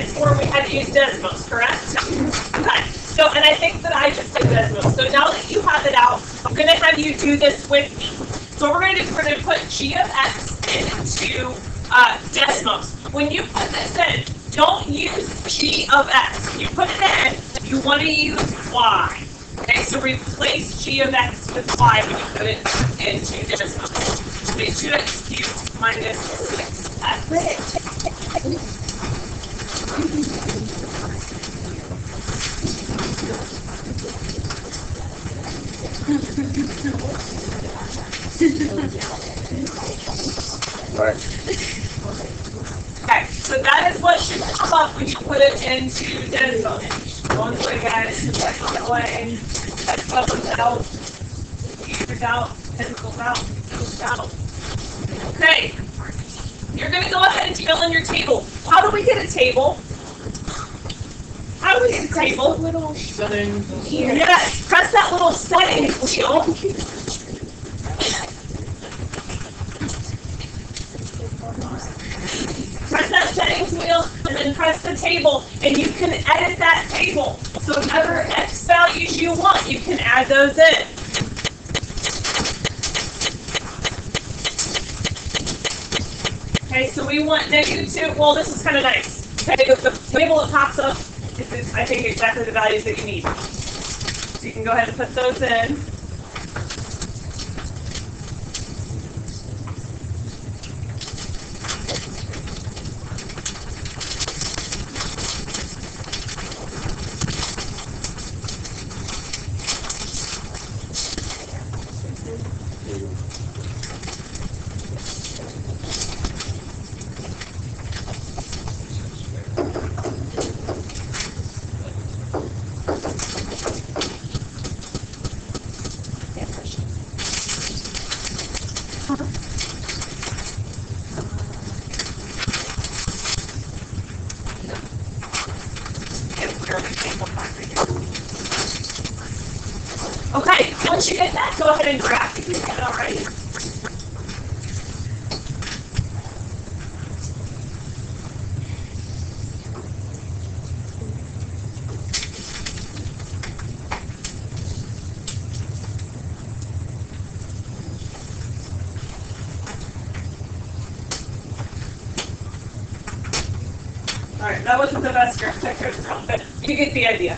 science form, we had to use Desmos, correct? Okay. So, and I think that I just did Desmos. So now that you have it out, I'm going to have you do this with me. So what we're going to do, we're going to put g of x into Desmos. When you put this in, don't use g of x. You put it in, you want to use y. Okay, so replace g of x with y when you put it into Desmos. So it's 2x cubed minus 6x. Right. Okay, so that is what should come up when you put it into Desmos. One way, guys, that way, that comes out, figures out, pencils out, goes out. Okay, you're going to go ahead and fill in your table. How do we get a table? How do we get a table? Little setting. Yes, press that little settings wheel. Press that settings wheel and then press the table, and you can edit that table. So whatever x values you want, you can add those in. Okay, so we want -2. Well, this is kind of nice. Okay, the table that pops up is, I think, exactly the values that you need. So you can go ahead and put those in. Okay, once you get that, go ahead and graph it. Is that all right? All right, that wasn't the best graphic, but you get the idea.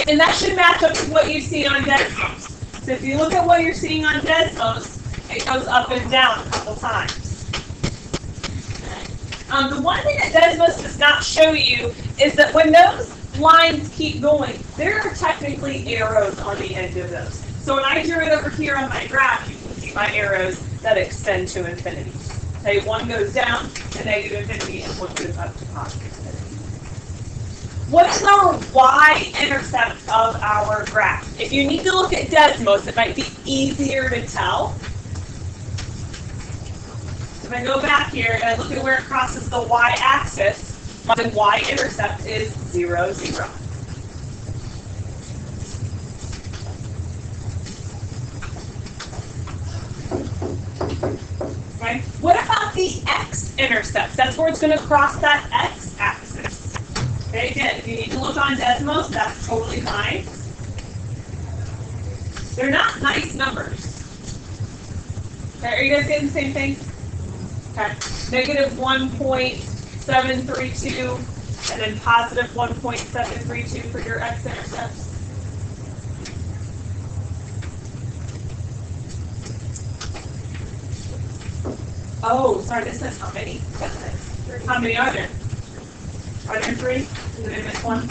And that should match up to what you see on Desmos. So if you look at what you're seeing on Desmos, it goes up and down a couple times. The one thing that Desmos does not show you is that when those lines keep going, there are technically arrows on the end of those. So when I drew it over here on my graph, you can see my arrows that extend to infinity. Okay, one goes down to negative infinity and one goes up to positive infinity. What is our y-intercept of our graph? If you need to look at Desmos, it might be easier to tell. So if I go back here and I look at where it crosses the y-axis, my y-intercept is 0, 0. Okay. What about the x-intercept? That's where it's going to cross that x-axis. Okay, again, if you need to look on Desmos, that's totally fine. They're not nice numbers. Okay, are you guys getting the same thing? Okay, negative 1.732 and then positive 1.732 for your x-intercepts. Oh, sorry, this says how many. How many are there? Are there 3? Did I miss one?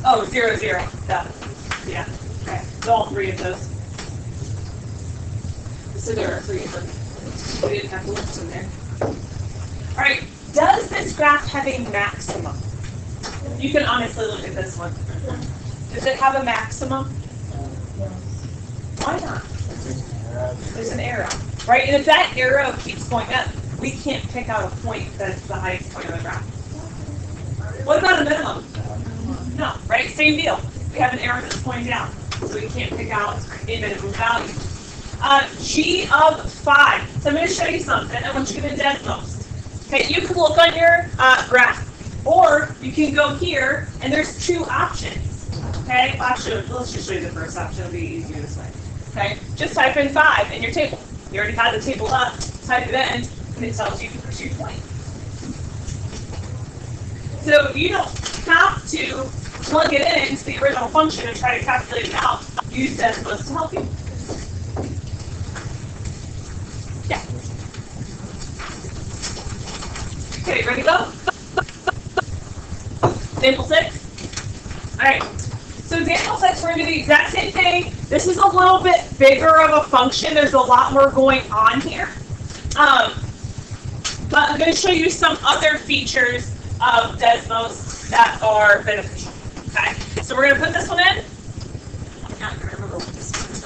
Oh, 0, 0. Yeah. Okay. So all 3 of those. So there are 3 of them. We didn't have loops in there. All right. Does this graph have a maximum? You can honestly look at this one. Does it have a maximum? Why not? There's an arrow. Right? And if that arrow keeps going up, we can't pick out a point that's the highest point of the graph. What about a minimum? No, right? Same deal. We have an arrow that's pointing down, so we can't pick out a minimum value. G of 5. So I'm going to show you something. I want you to do Desmos. Okay, you can look on your graph, or you can go here, and there's two options. Okay, actually, let's just show you the first option. It'll be easier this way. Okay, just type in 5 in your table. You already had the table up. Type it in, and it tells you the 2 points. So you don't have to plug it into the original function and try to calculate it out. Use Desmos to help you. Yeah. Okay, ready to go? Example 6. All right. So example 6, we're going to do the exact same thing. This is a little bit bigger of a function. There's a lot more going on here. But I'm going to show you some other features of Desmos that are beneficial. Okay. So we're going to put this one in. I'm not going to remember what this one is.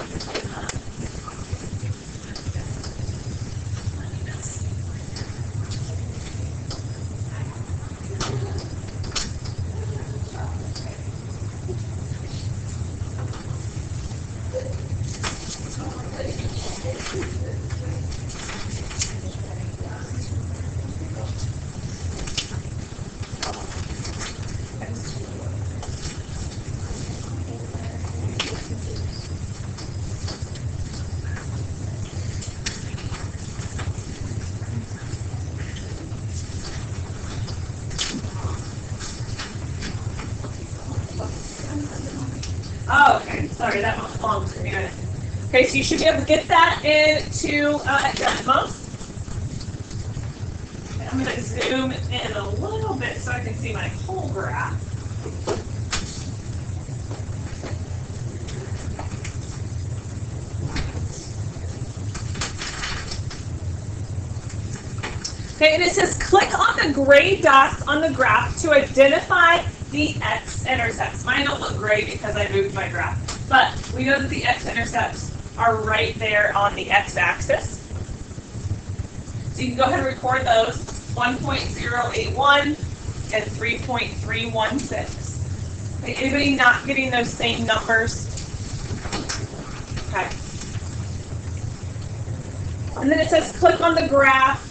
Oh, okay. Sorry, that was long for me. Okay, so you should be able to get that into Desmos. I'm going to zoom in a little bit so I can see my whole graph. Okay, and it says click on the gray dots on the graph to identify the x-intercepts. Mine don't look gray because I moved my graph, but we know that the x-intercepts are right there on the x-axis. So you can go ahead and record those, 1.081 and 3.316. Okay, anybody not getting those same numbers? Okay. And then it says click on the graph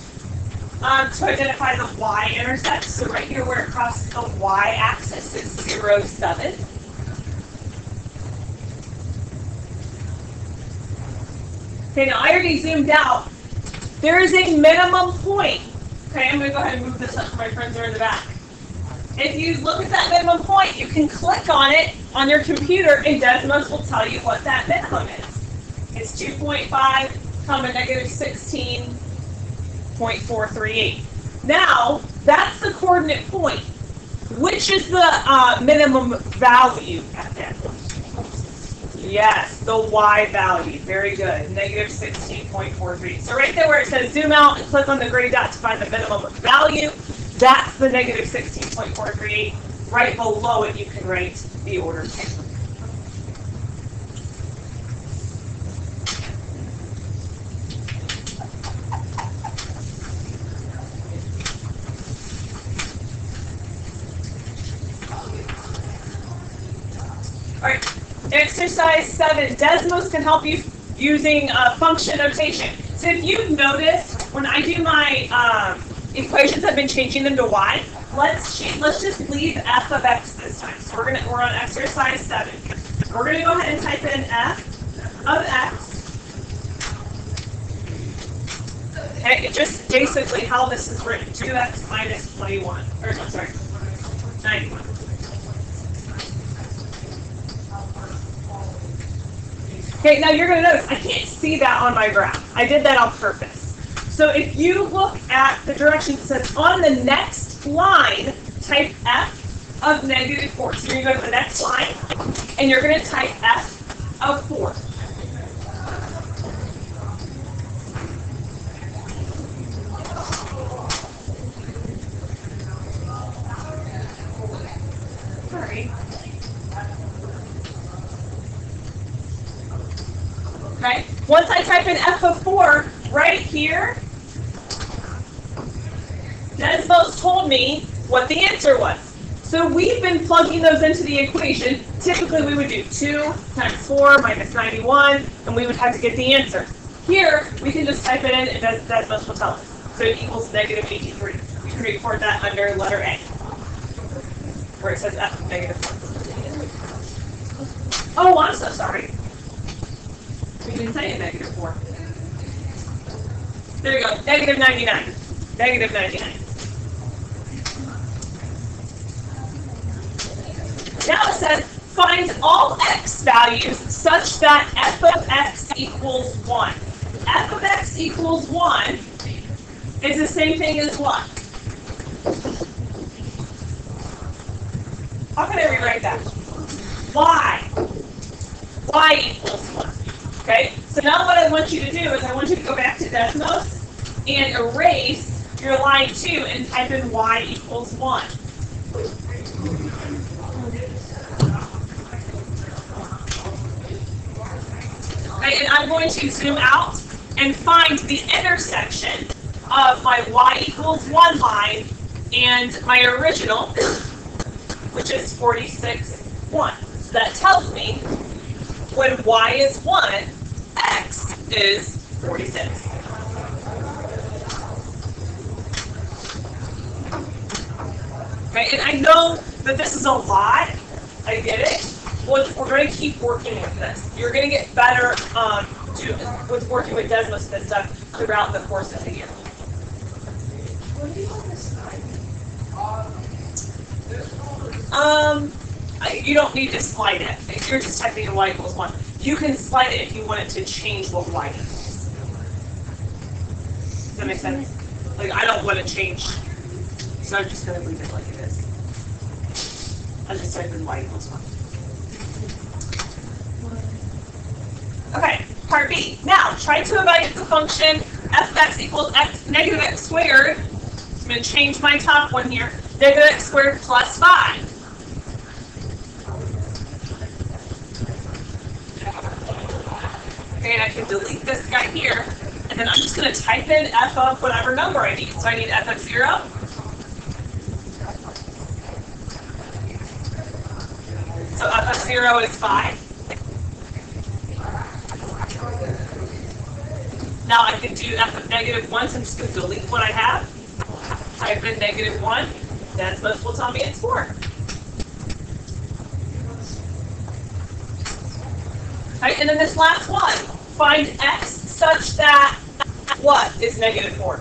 to identify the y-intercept. So right here where it crosses the y-axis is 0, 7. Okay, now I already zoomed out. There is a minimum point. Okay, I'm going to go ahead and move this up so my friends are in the back. If you look at that minimum point, you can click on it on your computer, and Desmos will tell you what that minimum is. It's 2.5, negative 16.438. Now, that's the coordinate point. Which is the minimum value at that point? Yes, the y value. Very good. Negative 16.43. So right there where it says zoom out and click on the gray dot to find the minimum value, that's the negative 16.438. Right below it, you can write the order. All right. Exercise 7. Desmos can help you using function notation. So if you've noticed, when I do my equations, I've been changing them to y. Let's just leave f of x this time. So we're on exercise 7. We're gonna go ahead and type in f of x. Okay, just basically how this is written: 2x minus 21. Or I'm sorry, 91. Okay, now you're going to notice I can't see that on my graph. I did that on purpose. So if you look at the directions, it says on the next line, type f of negative 4. So you're going to go to the next line, and you're going to type f of 4. Sorry. Okay. Once I type in f of 4, right here, Desmos told me what the answer was. So we've been plugging those into the equation. Typically, we would do 2 times 4 minus 91, and we would have to get the answer. Here, we can just type it in, and Desmos will tell us. So it equals negative 83. You can record that under letter A, where it says f of negative 4. Oh, I'm so sorry. We didn't say a negative 4. There you go, negative 99. Negative 99. Now it says, find all x values such that f of x equals 1. F of x equals 1 is the same thing as what? How can I rewrite that? Y. Y equals 1. Okay? So now what I want you to do is I want you to go back to Desmos and erase your line 2 and type in y equals 1. Okay, and I'm going to zoom out and find the intersection of my y equals 1 line and my original, which is 46, 1. So that tells me when y is 1, x is 46. Okay, and I know that this is a lot. I get it. We're going to keep working with this. You're going to get better with working with Desmos and stuff throughout the course of the year. You don't need to slide it. If you're just typing in y equals 1, you can slide it if you want it to change what y is. Does that make sense? Like, I don't want to change, so I'm just going to leave it like it is. I'll just type in y equals 1. Okay, part B. Now, try to evaluate the function f of x equals x negative x squared. I'm going to change my top one here. Negative x squared plus 5. Okay, and I can delete this guy here. And then I'm just going to type in f of whatever number I need. So I need f of 0. So f of 0 is 5. Now I can do f of negative 1, so I'm just going to delete what I have. Type in negative 1. Desmos will tell me it's 4. Right, and then this last one. Find x such that what is negative 4?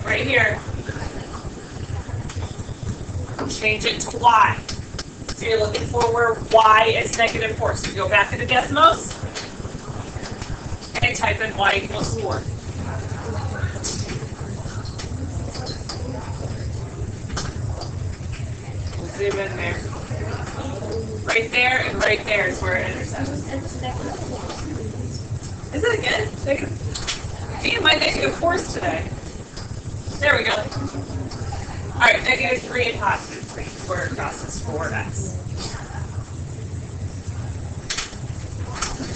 Right here. Change it to y. So you're looking for where y is negative 4. So you go back to the Desmos and type in y equals 4. Zoom in there. Right there and right there is where it intersects. Is it again? Me and my negative 4s today. There we go. Alright, negative 3 and positive 3. Square across is 4x.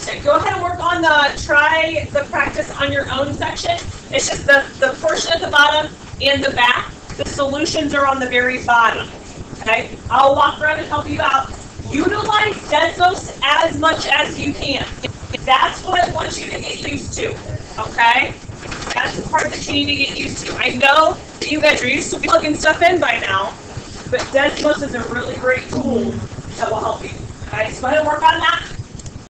Okay, go ahead and work on try the practice on your own section. It's just the portion at the bottom and the back. The solutions are on the very bottom. Okay? I'll walk around and help you out. Utilize Desmos as much as you can. That's what I want you to get used to. Okay? That's the part that you need to get used to. I know that you guys are used to plugging stuff in by now, but Desmos is a really great tool that will help you. Okay, so go ahead and work on that.